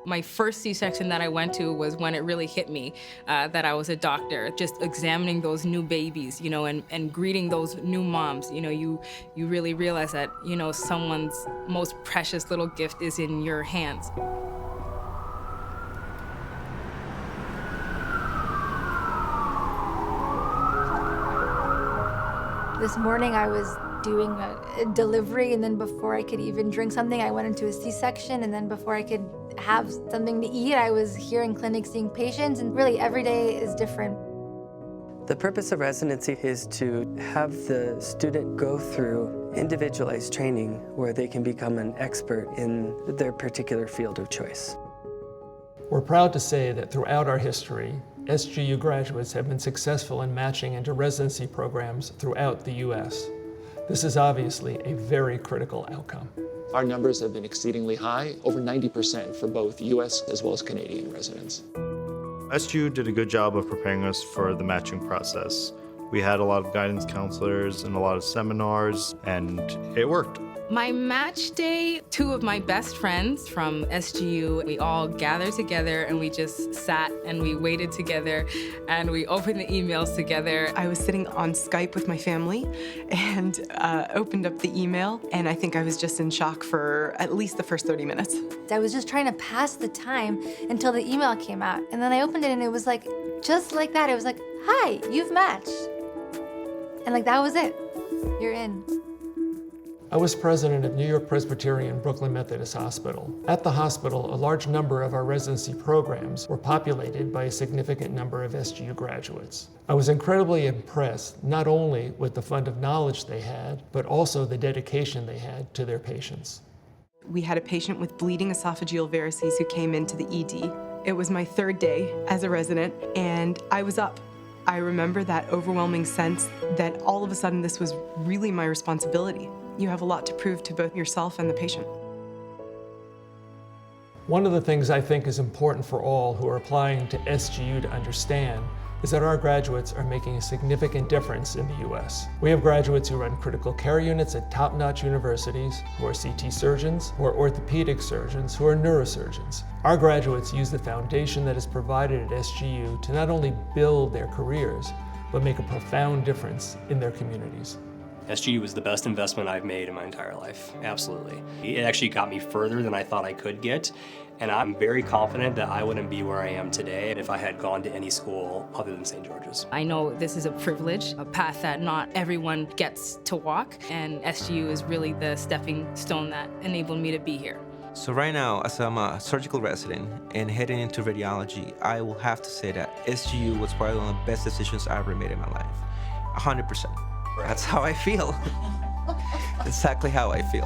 My first C-section that I went to was when it really hit me that I was a doctor. Just examining those new babies, you know, and greeting those new moms. You know, you really realize that, you know, someone's most precious little gift is in your hands. This morning I was doing a delivery, and then before I could even drink something, I went into a C-section, and then before I could have something to eat, I was here in clinic seeing patients, and really every day is different. The purpose of residency is to have the student go through individualized training where they can become an expert in their particular field of choice. We're proud to say that throughout our history, SGU graduates have been successful in matching into residency programs throughout the US. This is obviously a very critical outcome. Our numbers have been exceedingly high, over 90% for both US as well as Canadian residents. SGU did a good job of preparing us for the matching process. We had a lot of guidance counselors and a lot of seminars, and it worked. My match day, two of my best friends from SGU, we all gathered together and we just sat and we waited together and we opened the emails together. I was sitting on Skype with my family and opened up the email, and I think I was just in shock for at least the first 30 minutes. I was just trying to pass the time until the email came out, and then I opened it and it was like, just like that, it was like, hi, you've matched. And like, that was it, you're in. I was president of New York Presbyterian Brooklyn Methodist Hospital. At the hospital, a large number of our residency programs were populated by a significant number of SGU graduates. I was incredibly impressed not only with the fund of knowledge they had, but also the dedication they had to their patients. We had a patient with bleeding esophageal varices who came into the ED. It was my third day as a resident, and I was up. I remember that overwhelming sense that all of a sudden this was really my responsibility. You have a lot to prove to both yourself and the patient. One of the things I think is important for all who are applying to SGU to understand is that our graduates are making a significant difference in the US. We have graduates who run critical care units at top-notch universities, who are CT surgeons, who are orthopedic surgeons, who are neurosurgeons. Our graduates use the foundation that is provided at SGU to not only build their careers, but make a profound difference in their communities. SGU was the best investment I've made in my entire life, absolutely. It actually got me further than I thought I could get, and I'm very confident that I wouldn't be where I am today if I had gone to any school other than St. George's. I know this is a privilege, a path that not everyone gets to walk, and SGU is really the stepping stone that enabled me to be here. So right now, as I'm a surgical resident and heading into radiology, I will have to say that SGU was probably one of the best decisions I ever made in my life, 100%. That's how I feel. Exactly how I feel.